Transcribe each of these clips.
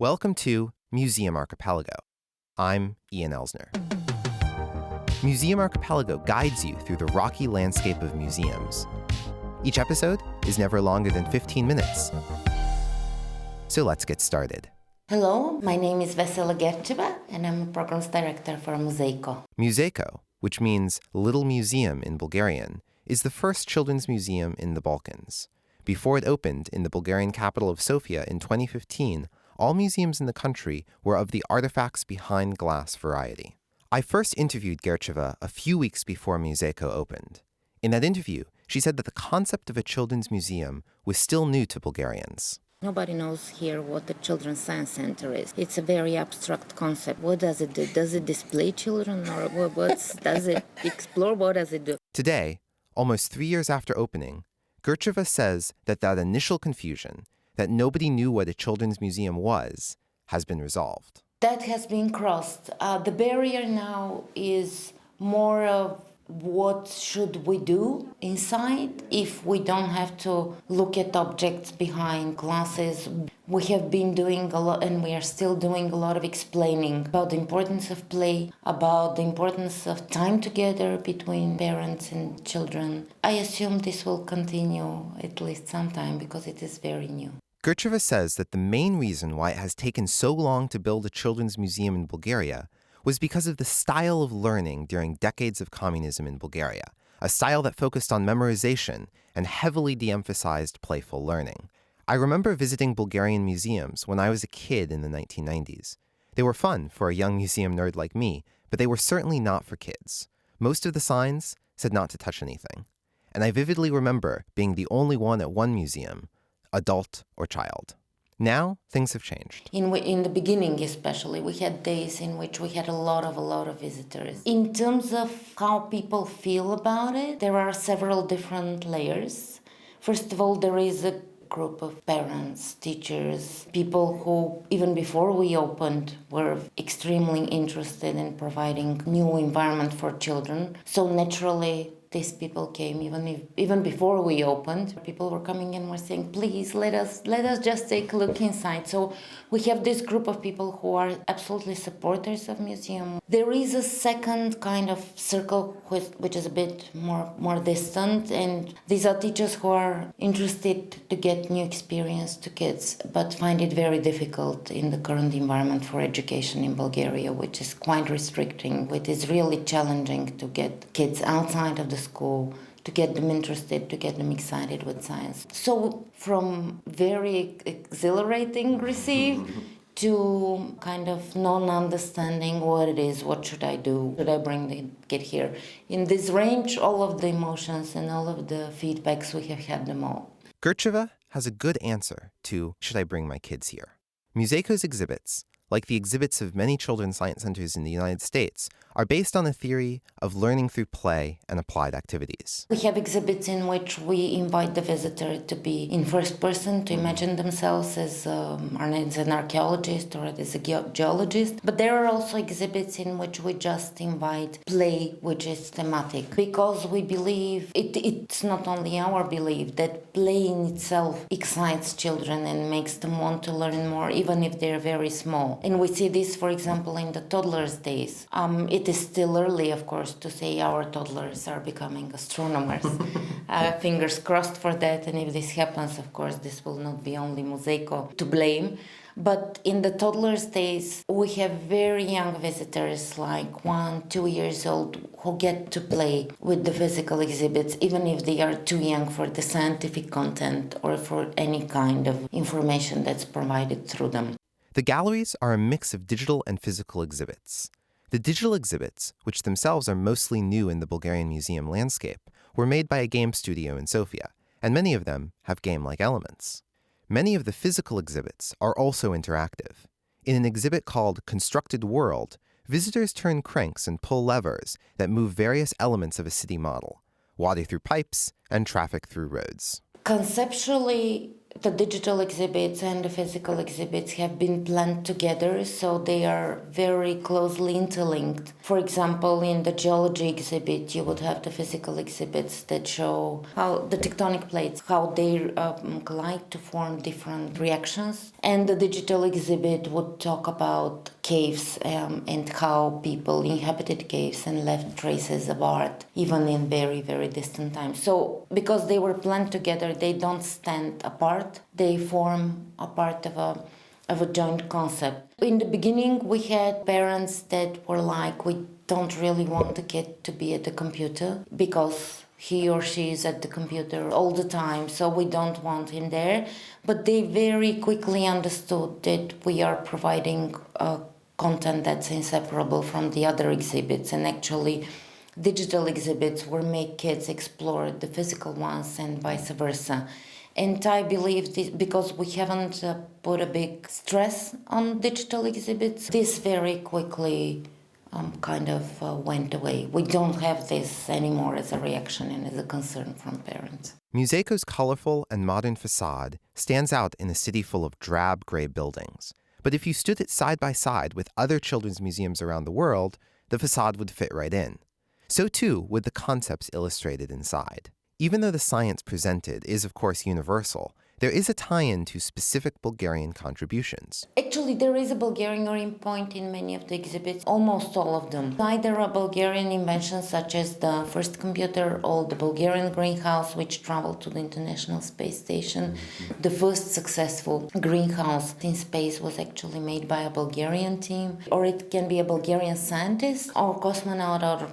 Welcome to Museum Archipelago. I'm Ian Elsner. Museum Archipelago guides you through the rocky landscape of museums. Each episode is never longer than 15 minutes. So let's get started. Hello, my name is Vessela Gerchva and I'm a programs director for Muzeiko. Muszeko, which means Little Museum in Bulgarian, is the first children's museum in the Balkans. Before it opened in the Bulgarian capital of Sofia in 2015, all museums in the country were of the artifacts behind glass variety. I first interviewed Gercheva a few weeks before Muszeko opened. In that interview, she said that the concept of a children's museum was still new to Bulgarians. Nobody knows here what the Children's Science Center is. It's a very abstract concept. What does it do? Does it display children or does it explore? What does it do? Today, almost 3 years after opening, Gercheva says that initial confusion, that nobody knew what a children's museum was, has been resolved. That has been crossed. The barrier now is more of what should we do inside if we don't have to look at objects behind glasses. We have been doing a lot, and we are still doing a lot of explaining about the importance of play, about the importance of time together between parents and children. I assume this will continue at least sometime because it is very new. Gercheva says that the main reason why it has taken so long to build a children's museum in Bulgaria was because of the style of learning during decades of communism in Bulgaria, a style that focused on memorization and heavily de-emphasized playful learning. I remember visiting Bulgarian museums when I was a kid in the 1990s. They were fun for a young museum nerd like me, but they were certainly not for kids. Most of the signs said not to touch anything. And I vividly remember being the only one at one museum, adult or child. Now, things have changed. In the beginning especially, we had days in which we had a lot of visitors. In terms of how people feel about it, there are several different layers. First of all, there is a group of parents, teachers, people who, even before we opened, were extremely interested in providing new environment for children. So naturally, these people came even before we opened. People were coming in and were saying, please let us just take a look inside. So we have this group of people who are absolutely supporters of museum. There is a second kind of circle which is a bit more distant, and these are teachers who are interested to get new experience to kids, but find it very difficult in the current environment for education in Bulgaria, which is quite restricting. It is really challenging to get kids outside of the school, to get them interested, to get them excited with science. So from very exhilarating receive to kind of non-understanding what it is, what should I do, should I bring the kid here? In this range, all of the emotions and all of the feedbacks, we have had them all. Gercheva has a good answer to, should I bring my kids here? Muzeiko's exhibits, like the exhibits of many children's science centers in the United States, are based on a theory of learning through play and applied activities. We have exhibits in which we invite the visitor to be in first person, to imagine themselves as an archaeologist or as a geologist. But there are also exhibits in which we just invite play, which is thematic, because we believe, it's not only our belief, that play in itself excites children and makes them want to learn more, even if they're very small. And we see this, for example, in the toddlers' days. It is still early, of course, to say our toddlers are becoming astronomers. Fingers crossed for that. And if this happens, of course, this will not be only Muszeko to blame. But in the toddlers' days, we have very young visitors, like 1-2 years old, who get to play with the physical exhibits, even if they are too young for the scientific content or for any kind of information that's provided through them. The galleries are a mix of digital and physical exhibits. The digital exhibits, which themselves are mostly new in the Bulgarian museum landscape, were made by a game studio in Sofia, and many of them have game-like elements. Many of the physical exhibits are also interactive. In an exhibit called Constructed World, visitors turn cranks and pull levers that move various elements of a city model, water through pipes and traffic through roads. Conceptually, the digital exhibits and the physical exhibits have been planned together, so they are very closely interlinked. For example, in the geology exhibit, you would have the physical exhibits that show how the tectonic plates, how they collide to form different reactions. And the digital exhibit would talk about caves and how people inhabited caves and left traces of art, even in very, very distant times. So because they were planned together, they don't stand apart. They form a part of a joint concept. In the beginning, we had parents that were like, we don't really want the kid to be at the computer because he or she is at the computer all the time, so we don't want him there. But they very quickly understood that we are providing content that's inseparable from the other exhibits, and actually digital exhibits will make kids explore the physical ones and vice versa. And I believe this, because we haven't put a big stress on digital exhibits, this very quickly went away. We don't have this anymore as a reaction and as a concern from parents. Muzeiko's colorful and modern facade stands out in a city full of drab gray buildings. But if you stood it side by side with other children's museums around the world, the facade would fit right in. So too would the concepts illustrated inside. Even though the science presented is, of course, universal, there is a tie-in to specific Bulgarian contributions. Actually, there is a Bulgarian point in many of the exhibits, almost all of them. Either a Bulgarian invention, such as the first computer, or the Bulgarian greenhouse, which traveled to the International Space Station. The first successful greenhouse in space was actually made by a Bulgarian team. Or it can be a Bulgarian scientist, or cosmonaut, or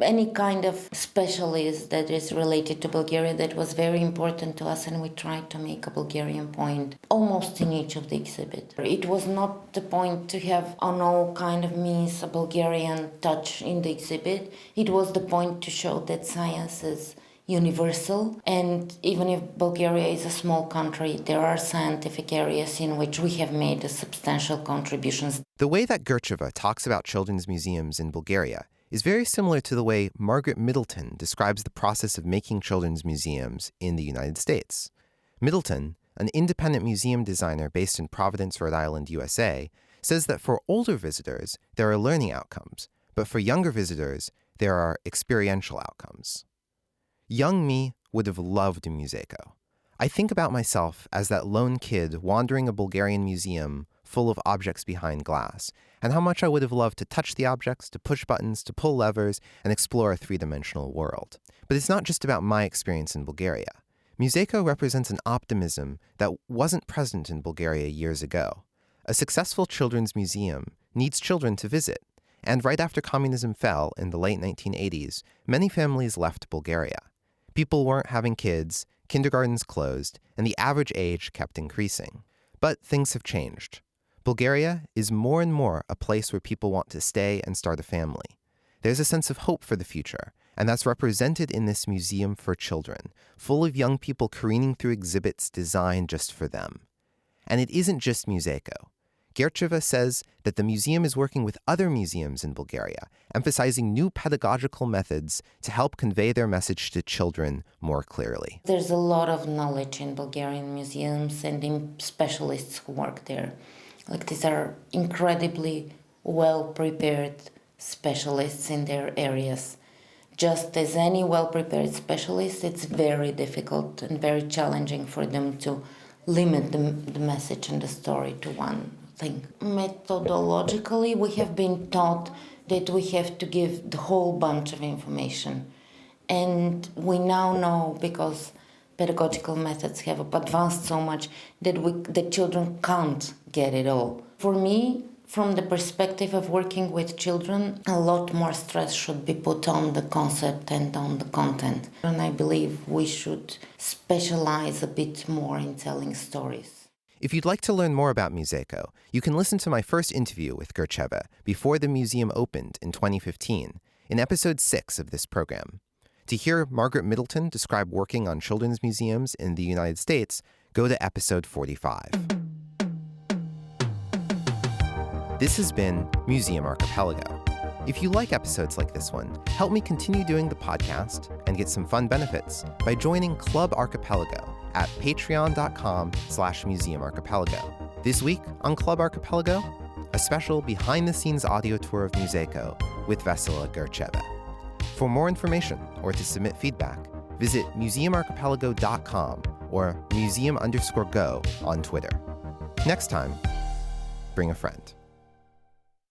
any kind of specialist that is related to Bulgaria. That was very important to us, and we tried to make a Bulgarian point almost in each of the exhibits. It was not the point to have on all kind of means a Bulgarian touch in the exhibit. It was the point to show that science is universal, and even if Bulgaria is a small country, there are scientific areas in which we have made a substantial contributions. The way that Gercheva talks about children's museums in Bulgaria is very similar to the way Margaret Middleton describes the process of making children's museums in the United States. Middleton, an independent museum designer based in Providence, Rhode Island, USA, says that for older visitors, there are learning outcomes, but for younger visitors, there are experiential outcomes. Young me would have loved Muszeko. I think about myself as that lone kid wandering a Bulgarian museum full of objects behind glass, and how much I would have loved to touch the objects, to push buttons, to pull levers, and explore a three-dimensional world. But it's not just about my experience in Bulgaria. Muszeko represents an optimism that wasn't present in Bulgaria years ago. A successful children's museum needs children to visit, and right after communism fell in the late 1980s, many families left Bulgaria. People weren't having kids, kindergartens closed, and the average age kept increasing. But things have changed. Bulgaria is more and more a place where people want to stay and start a family. There's a sense of hope for the future, and that's represented in this museum for children, full of young people careening through exhibits designed just for them. And it isn't just Muszeko. Gercheva says that the museum is working with other museums in Bulgaria, emphasizing new pedagogical methods to help convey their message to children more clearly. There's a lot of knowledge in Bulgarian museums and in specialists who work there. These are incredibly well-prepared specialists in their areas. Just as any well-prepared specialist, it's very difficult and very challenging for them to limit the message and the story to one thing. Methodologically, we have been taught that we have to give the whole bunch of information. And we now know, because pedagogical methods have advanced so much, that children can't get it all. For me, from the perspective of working with children, a lot more stress should be put on the concept and on the content. And I believe we should specialize a bit more in telling stories. If you'd like to learn more about Muszeko, you can listen to my first interview with Gercheva before the museum opened in 2015 in episode 6 of this program. To hear Margaret Middleton describe working on children's museums in the United States, go to episode 45. This has been Museum Archipelago. If you like episodes like this one, help me continue doing the podcast and get some fun benefits by joining Club Archipelago at patreon.com/Museum Archipelago. This week on Club Archipelago, a special behind-the-scenes audio tour of Muszeko with Vessela Gerchva. For more information or to submit feedback, visit museumarchipelago.com or museum_go on Twitter. Next time, bring a friend.